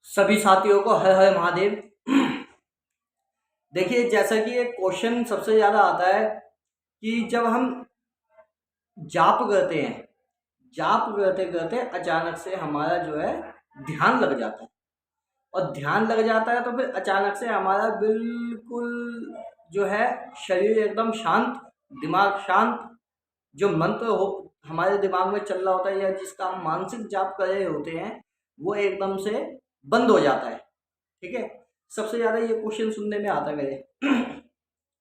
सभी साथियों को हर हर महादेव। देखिए, जैसा कि एक क्वेश्चन सबसे ज़्यादा आता है कि जब हम जाप करते हैं, जाप करते करते अचानक से हमारा जो है ध्यान लग जाता है, और ध्यान लग जाता है तो फिर अचानक से हमारा बिल्कुल जो है शरीर एकदम शांत, दिमाग शांत, जो मंत्र हो हमारे दिमाग में चल रहा होता है या जिसका हम मानसिक जाप कर रहे होते हैं वो एकदम से बंद हो जाता है। ठीक है, सबसे ज़्यादा ये क्वेश्चन सुनने में आता है मेरे।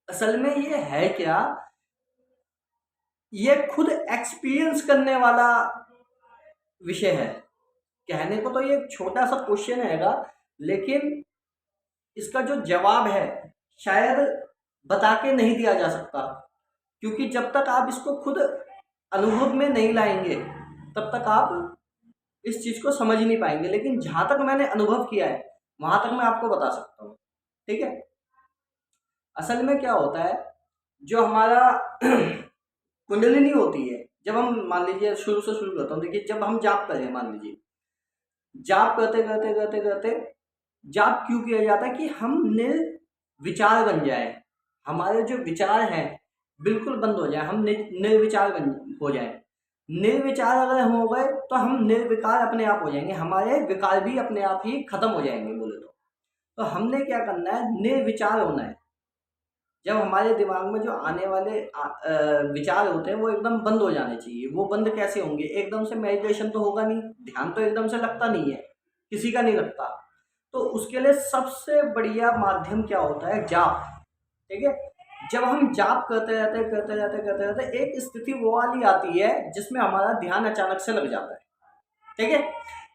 असल में ये है क्या, ये खुद एक्सपीरियंस करने वाला विषय है। कहने को तो ये एक छोटा सा क्वेश्चन हैगा, लेकिन इसका जो जवाब है शायद बता के नहीं दिया जा सकता, क्योंकि जब तक आप इसको खुद अनुभव में नहीं लाएंगे तब तक आप इस चीज़ को समझ नहीं पाएंगे। लेकिन जहाँ तक मैंने अनुभव किया है वहाँ तक मैं आपको बता सकता हूँ। ठीक है, असल में क्या होता है, जो हमारा कुंडलिनी होती है, जब हम मान लीजिए शुरू से शुरू करता हूँ। देखिए, जब हम जाप करें, मान लीजिए जाप करते करते करते करते जाप क्यों किया जाता है कि हम निर्विचार बन जाए, हमारे जो विचार हैं बिल्कुल बंद हो जाए, हम निर्विचार बन हो जाए। निर्विचार अगर हम हो गए तो हम निर्विकार अपने आप हो जाएंगे, हमारे विकार भी अपने आप ही खत्म हो जाएंगे बोले तो हमने क्या करना है, निर्विचार होना है। जब हमारे दिमाग में जो आने वाले विचार होते हैं वो एकदम बंद हो जाने चाहिए। वो बंद कैसे होंगे, एकदम से मेडिटेशन तो होगा नहीं, ध्यान तो एकदम से लगता नहीं है, किसी का नहीं लगता। तो उसके लिए सबसे बढ़िया माध्यम क्या होता है, जाप। ठीक है, जब हम जाप करते रहते एक स्थिति वो वाली आती है जिसमें हमारा ध्यान अचानक से लग जाता है। ठीक है,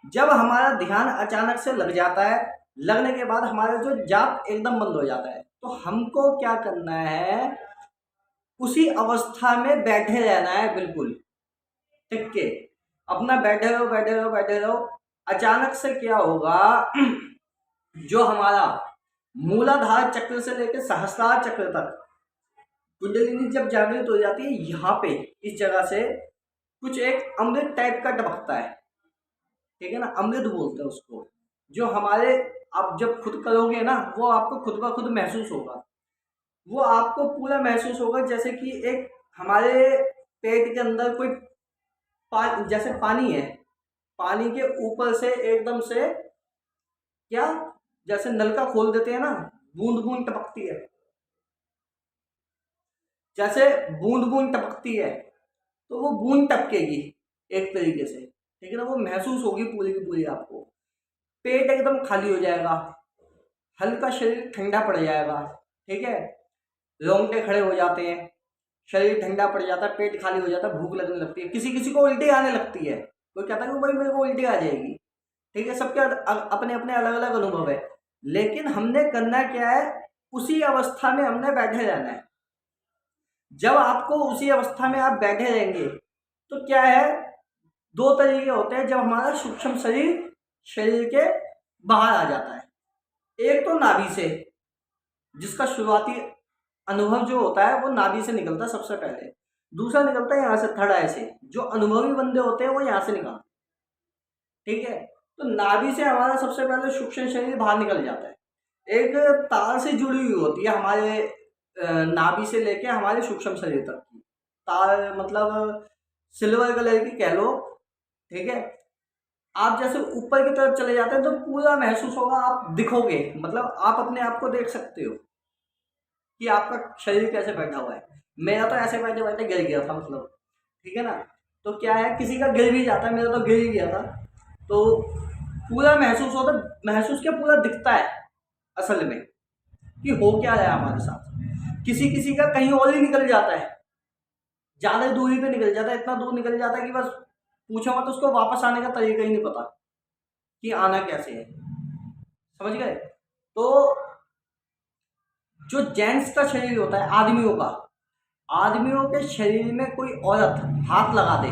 जब हमारा ध्यान अचानक से लग जाता है, लगने के बाद हमारा जो जाप एकदम बंद हो जाता है, तो हमको क्या करना है, उसी अवस्था में बैठे रहना है बिल्कुल। ठीक है, अपना बैठे रहो बैठे रहो बैठे रहो। अचानक से क्या होगा, जो हमारा मूलाधार चक्र से लेकर सहस्त्रार चक्र तक कुंडलिनी जब जागृत हो जाती है, यहाँ पे इस जगह से कुछ एक अमृत टाइप का टपकता है। ठीक है ना, अमृत बोलते हैं उसको। जो हमारे आप जब खुद करोगे ना, वो आपको खुद ब खुद महसूस होगा। वो आपको पूरा महसूस होगा जैसे कि एक हमारे पेट के अंदर कोई जैसे पानी है, पानी के ऊपर से एकदम से क्या, जैसे नल का खोल देते हैं ना, बूंद बूंद टपकती है, जैसे बूंद बूंद टपकती है, तो वो बूंद टपकेगी एक तरीके से। ठीक है ना, वो महसूस होगी पूरी की पूरी आपको। पेट एकदम खाली हो जाएगा, हल्का शरीर ठंडा पड़ जाएगा। ठीक है, रोंगटे खड़े हो जाते हैं, शरीर ठंडा पड़ जाता है, पेट खाली हो जाता है, भूख लगने लगती है, किसी किसी को उल्टी आने लगती है। कोई कहता है कि भाई मेरे को उल्टी आ जाएगी। ठीक है, सबके अपने अपने अलग अलग अनुभव है, लेकिन हमने करना क्या है, उसी अवस्था में हमने बैठे रहना है। जब आपको उसी अवस्था में आप बैठे रहेंगे तो क्या है, दो तरीके होते हैं जब हमारा सूक्ष्म शरीर शरीर के बाहर आ जाता है। एक तो नाभि से, जिसका शुरुआती अनुभव जो होता है वो नाभि से निकलता है सबसे पहले। दूसरा निकलता है यहाँ से, थर्ड आई से। जो अनुभवी बंदे होते हैं वो यहाँ से निकलते हैं। ठीक है, तो नाभि से हमारा सबसे पहले सूक्ष्म शरीर बाहर निकल जाता है। एक तार से जुड़ी हुई होती है हमारे नाभि से लेके हमारे सूक्ष्म शरीर तक की तार, मतलब सिल्वर कलर की कह लो। ठीक है, आप जैसे ऊपर की तरफ चले जाते हैं तो पूरा महसूस होगा, आप दिखोगे, मतलब आप अपने आप को देख सकते हो कि आपका शरीर कैसे बैठा हुआ है। मेरा तो ऐसे बैठे बैठे गिर गया था, मतलब। ठीक है ना, तो क्या है, किसी का गिर भी जाता है, मेरा तो गिर ही गया था। तो पूरा महसूस होता, महसूस क्या, पूरा दिखता है असल में कि हो क्या रहा है हमारे साथ। किसी किसी का कहीं और ही निकल जाता है, ज़्यादा दूरी पे निकल जाता है, इतना दूर निकल जाता है कि बस पूछो मत, उसको वापस आने का तरीका ही नहीं पता कि आना कैसे है। समझ गए? तो जो जेंट्स का शरीर होता है, आदमियों के शरीर में कोई औरत हाथ लगा दे,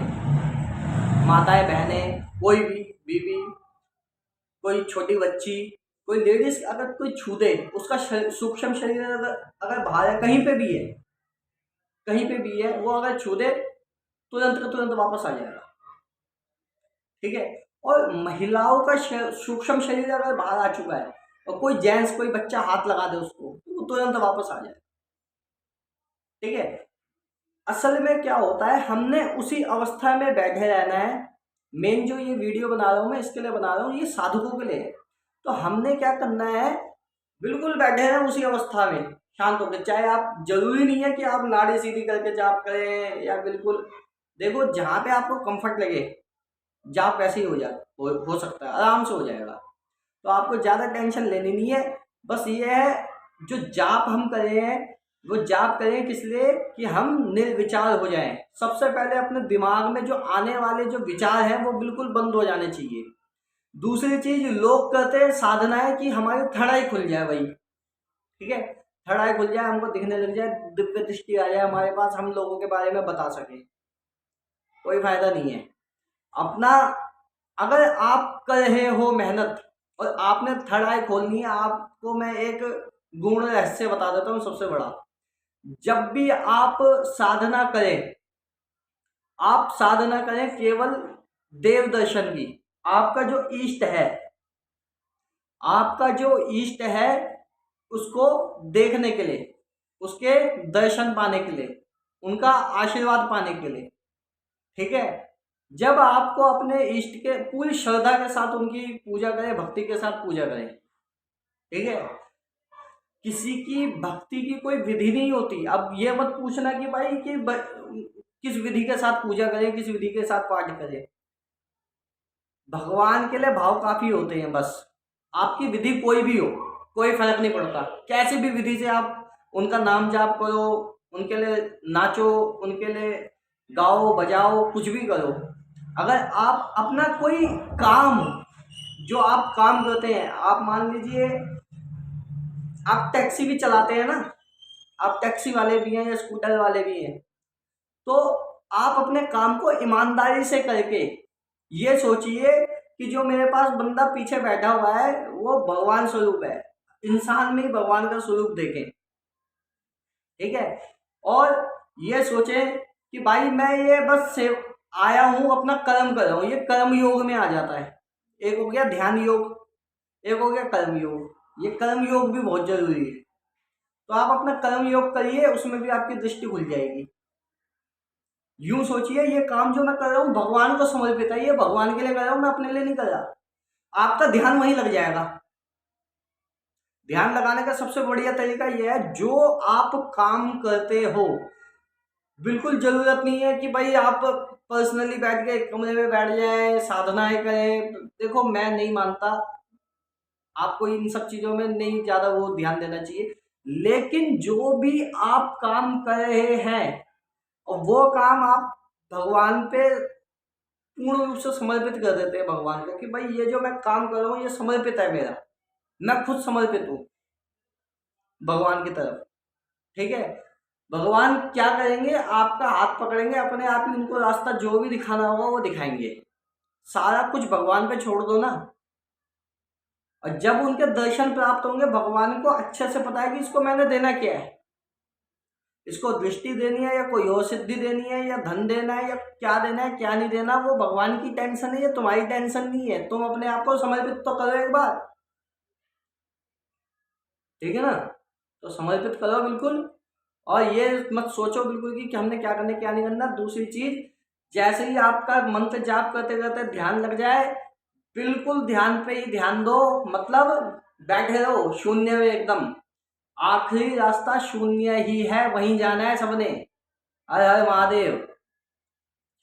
माताएं बहनें, कोई भी बीवी, कोई छोटी बच्ची, कोई लेडीज, अगर कोई छू दे, उसका सूक्ष्म शरीर अगर बाहर है, कहीं पे भी है, कहीं पे भी है, वो अगर छू दे तुरंत का तुरंत वापस आ जाएगा। ठीक है, और महिलाओं का सूक्ष्म शरीर अगर बाहर आ चुका है और कोई जेंट्स कोई बच्चा हाथ लगा दे उसको तो वो तुरंत वापस आ जाए। ठीक है, असल में क्या होता है, हमने उसी अवस्था में बैठे रहना है। मेन जो ये वीडियो बना रहा हूँ मैं इसके लिए बना रहा हूँ, ये साधकों के लिए है। तो हमने क्या करना है, बिल्कुल बैठे रहें उसी अवस्था में शांत होकर। चाहे आप, जरूरी नहीं है कि आप नाड़ी सीधी करके जाप करें या बिल्कुल, देखो जहाँ पे आपको कंफर्ट लगे जाप वैसे ही हो सकता है, आराम से हो जाएगा। तो आपको ज़्यादा टेंशन लेनी नहीं है। बस ये है, जो जाप हम कर रहे हैं वो जाप करें किस लिए, कि हम निर्विचार हो जाएं। सबसे पहले अपने दिमाग में जो आने वाले जो विचार हैं वो बिल्कुल बंद हो जाने चाहिए। दूसरी चीज, लोग कहते हैं साधना है कि हमारी थर्ड आई खुल जाए भाई। ठीक है, थर्ड आई खुल जाए, हमको दिखने लग जाए, दिव्य दृष्टि आ जाए हमारे पास, हम लोगों के बारे में बता सके। कोई फायदा नहीं है अपना। अगर आप कर रहे हो मेहनत और आपने थर्ड आई खोलनी है, आपको मैं एक गुण रहस्य बता देता हूँ सबसे बड़ा। जब भी आप साधना करें, आप साधना करें केवल देव दर्शन की। आपका जो इष्ट है, आपका जो इष्ट है उसको देखने के लिए, उसके दर्शन पाने के लिए, उनका आशीर्वाद पाने के लिए। ठीक है, जब आपको अपने इष्ट के पूरी श्रद्धा के साथ उनकी पूजा करें, भक्ति के साथ पूजा करें। ठीक है, किसी की भक्ति की कोई विधि नहीं होती। अब ये मत पूछना कि भाई कि किस विधि के साथ पूजा करें, किस विधि के साथ पाठ करें। भगवान के लिए भाव काफी होते हैं। बस आपकी विधि कोई भी हो, कोई फर्क नहीं पड़ता। कैसी भी विधि से आप उनका नाम जाप करो, उनके लिए नाचो, उनके लिए गाओ बजाओ, कुछ भी करो। अगर आप अपना कोई काम, जो आप काम करते हैं, आप मान लीजिए आप टैक्सी भी चलाते हैं ना, आप टैक्सी वाले भी हैं या स्कूटर वाले भी हैं, तो आप अपने काम को ईमानदारी से करके ये सोचिए कि जो मेरे पास बंदा पीछे बैठा हुआ है वो भगवान स्वरूप है, इंसान में ही भगवान का स्वरूप देखें। ठीक है, और ये सोचें कि भाई मैं ये बस से आया हूं, अपना कर्म कर रहा हूं। ये कर्म योग में आ जाता है। एक हो गया ध्यान योग, एक हो गया कर्म योग। ये कर्म योग भी बहुत जरूरी है। तो आप अपना कर्म योग करिए, उसमें भी आपकी दृष्टि खुल जाएगी। यूं सोचिए ये काम जो मैं कर रहा हूँ भगवान को समर्पित है, ये भगवान के लिए कर रहा हूँ, मैं अपने लिए नहीं कर रहा। आपका ध्यान वहीं लग जाएगा। ध्यान लगाने का सबसे बढ़िया तरीका यह है, जो आप काम करते हो, बिल्कुल जरूरत नहीं है कि भाई आप पर्सनली बैठ के कमरे में बैठ जाएं, साधनाएं करें। देखो मैं नहीं मानता, आपको इन सब चीजों में नहीं ज्यादा वो ध्यान देना चाहिए। लेकिन जो भी आप काम कर रहे हैं और वो काम आप भगवान पे पूर्ण रूप से समर्पित कर देते हैं भगवान को, कि भाई ये जो मैं काम कर रहा हूँ ये समर्पित है मेरा, मैं खुद समर्पित हूँ भगवान की तरफ। ठीक है, भगवान क्या करेंगे, आपका हाथ पकड़ेंगे, अपने आप ही उनको रास्ता जो भी दिखाना होगा वो दिखाएंगे। सारा कुछ भगवान पे छोड़ दो ना। और जब उनके दर्शन प्राप्त होंगे, भगवान को अच्छे से पता है कि इसको मैंने देना क्या है, इसको दृष्टि देनी है या कोई और सिद्धि देनी है या धन देना है या क्या देना है क्या नहीं देना, वो भगवान की टेंशन है, ये तुम्हारी टेंशन नहीं है। तुम अपने आप को समर्पित तो करो एक बार। ठीक है ना, तो समर्पित करो बिल्कुल। और ये मत सोचो बिल्कुल कि हमने क्या करना क्या नहीं करना। दूसरी चीज, जैसे ही आपका मंत्र जाप करते करते ध्यान लग जाए, बिल्कुल ध्यान पे ही ध्यान दो, मतलब बैठे रहो शून्य में एकदम। आखिरी रास्ता शून्य ही है, वहीं जाना है सबने। हर हर महादेव।